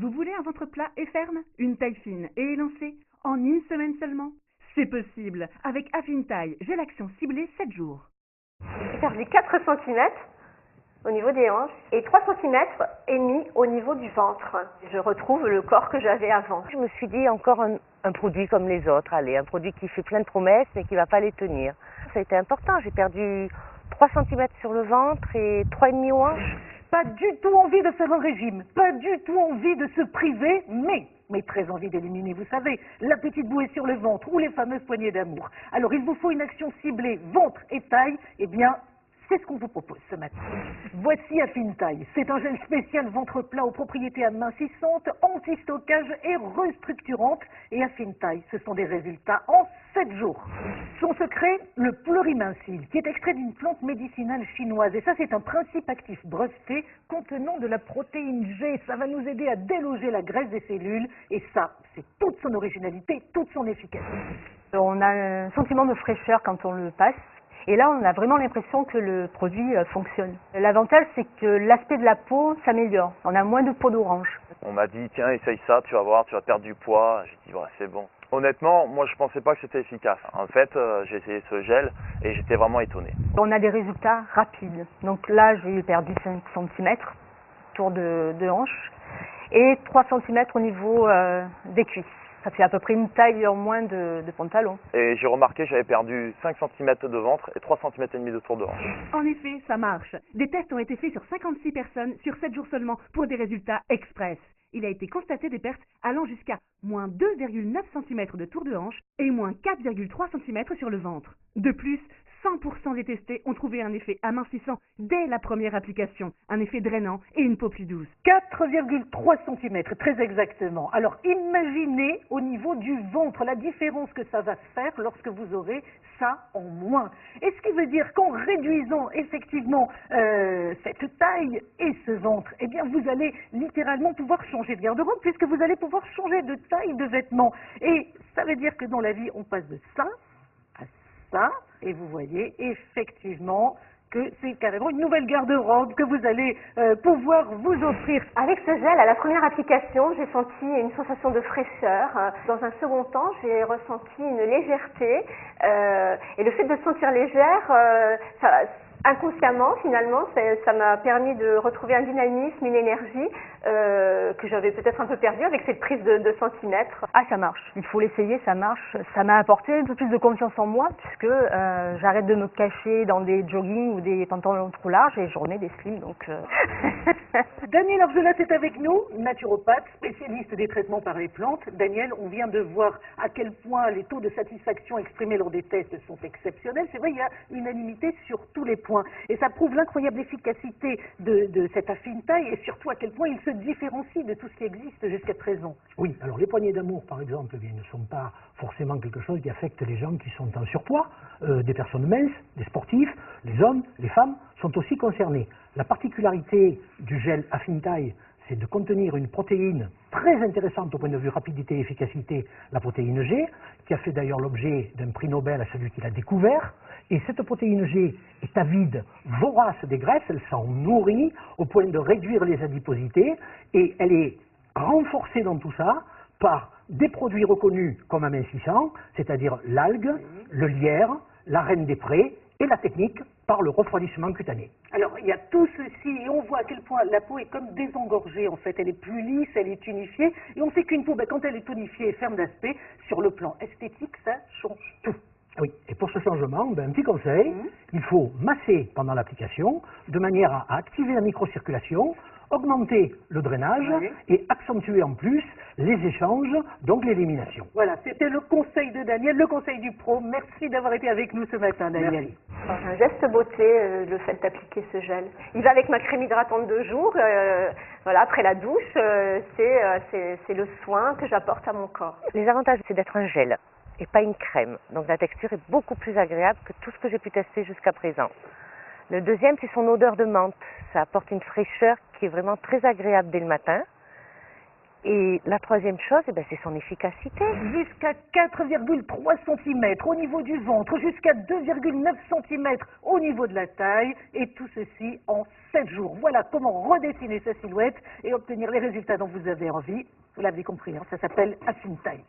Vous voulez un ventre plat et ferme, une taille fine et élancée, en une semaine seulement? C'est possible, avec Affintaille, gel action ciblée 7 jours. J'ai perdu 4 cm au niveau des hanches et 3 cm et demi au niveau du ventre. Je retrouve le corps que j'avais avant. Je me suis dit encore un produit comme les autres, allez, un produit qui fait plein de promesses mais qui ne va pas les tenir. Ça a été important, j'ai perdu 3 cm sur le ventre et 3,5 aux hanches. Pas du tout envie de faire un régime, pas du tout envie de se priver, mais très envie d'éliminer, vous savez, la petite bouée sur le ventre ou les fameuses poignées d'amour. Alors il vous faut une action ciblée ventre et taille, eh bien c'est ce qu'on vous propose ce matin. Voici Affintaille. C'est un gel spécial ventre plat aux propriétés amincissantes, anti-stockage et restructurantes. Et Affintaille, ce sont des résultats en 7 jours. Son secret, le pluriminsil, qui est extrait d'une plante médicinale chinoise. Et ça, c'est un principe actif breveté contenant de la protéine G. Ça va nous aider à déloger la graisse des cellules. Et ça, c'est toute son originalité, toute son efficacité. On a un sentiment de fraîcheur quand on le passe. Et là, on a vraiment l'impression que le produit fonctionne. L'avantage, c'est que l'aspect de la peau s'améliore. On a moins de peau d'orange. On m'a dit, tiens, essaye ça, tu vas voir, tu vas perdre du poids. J'ai dit, ouais, c'est bon. Honnêtement, moi, je pensais pas que c'était efficace. En fait, j'ai essayé ce gel et j'étais vraiment étonné. On a des résultats rapides. Donc là, j'ai perdu 5 cm autour de hanche et 3 cm au niveau des cuisses. Ça fait à peu près une taille en moins de pantalon. Et j'ai remarqué que j'avais perdu 5 cm de ventre et 3 cm et demi de tour de hanche. En effet, ça marche. Des tests ont été faits sur 56 personnes sur 7 jours seulement pour des résultats express. Il a été constaté des pertes allant jusqu'à moins 2,9 cm de tour de hanche et moins 4,3 cm sur le ventre. De plus, 100% des testés ont trouvé un effet amincissant dès la première application, un effet drainant et une peau plus douce. 4,3 cm, très exactement. Alors imaginez au niveau du ventre la différence que ça va faire lorsque vous aurez ça en moins. Et ce qui veut dire qu'en réduisant effectivement cette taille et ce ventre, eh bien vous allez littéralement pouvoir changer de garde-robe puisque vous allez pouvoir changer de taille de vêtements. Et ça veut dire que dans la vie, on passe de ça à ça. Et vous voyez effectivement que c'est carrément une nouvelle garde-robe que vous allez pouvoir vous offrir. Avec ce gel, à la première application, j'ai senti une sensation de fraîcheur. Dans un second temps, j'ai ressenti une légèreté. Et le fait de se sentir légère, inconsciemment, finalement, ça m'a permis de retrouver un dynamisme, une énergie que j'avais peut-être un peu perdue avec cette prise de centimètres. Ah, ça marche. Il faut l'essayer, ça marche. Ça m'a apporté un peu plus de confiance en moi puisque j'arrête de me cacher dans des joggings ou des pantalons trop larges et je remets des slims. Donc, Daniel Argelat est avec nous, naturopathe, spécialiste des traitements par les plantes. Daniel, on vient de voir à quel point les taux de satisfaction exprimés lors des tests sont exceptionnels. C'est vrai, il y a unanimité sur tous les points. Et ça prouve l'incroyable efficacité de cette Affintaille et surtout à quel point il se différencie de tout ce qui existe jusqu'à présent. Oui, alors les poignées d'amour, par exemple, eh bien, ne sont pas forcément quelque chose qui affecte les gens qui sont en surpoids, des personnes minces, des sportifs, les hommes, les femmes sont aussi concernés. La particularité du gel Affintaille, c'est de contenir une protéine très intéressante au point de vue rapidité et efficacité, la protéine G, qui a fait d'ailleurs l'objet d'un prix Nobel à celui qui l'a découvert. Et cette protéine G est avide, vorace des graisses, elle s'en nourrit au point de réduire les adiposités et elle est renforcée dans tout ça par des produits reconnus comme amincissants, c'est-à-dire l'algue, le lierre, la reine des prés et la technique par le refroidissement cutané. Alors, il y a tout ceci et on voit à quel point la peau est comme désengorgée en fait. Elle est plus lisse, elle est unifiée. Et on sait qu'une peau, quand elle est tonifiée et ferme d'aspect, sur le plan esthétique, ça change tout. Oui, et pour ce changement, un petit conseil, il faut masser pendant l'application de manière à activer la microcirculation, augmenter le drainage et accentuer en plus les échanges, donc l'élimination. Voilà, c'était le conseil de Daniel, le conseil du pro. Merci d'avoir été avec nous ce matin, Daniel. Un geste beauté, le fait d'appliquer ce gel. Il va avec ma crème hydratante de jour. Voilà, après la douche, c'est le soin que j'apporte à mon corps. Les avantages, c'est d'être un gel et pas une crème. Donc la texture est beaucoup plus agréable que tout ce que j'ai pu tester jusqu'à présent. Le deuxième, c'est son odeur de menthe. Ça apporte une fraîcheur qui est vraiment très agréable dès le matin. Et la troisième chose, eh ben, c'est son efficacité. Jusqu'à 4,3 cm au niveau du ventre, jusqu'à 2,9 cm au niveau de la taille, et tout ceci en 7 jours. Voilà comment redessiner sa silhouette et obtenir les résultats dont vous avez envie. Vous l'avez compris, hein, ça s'appelle Assume Taille.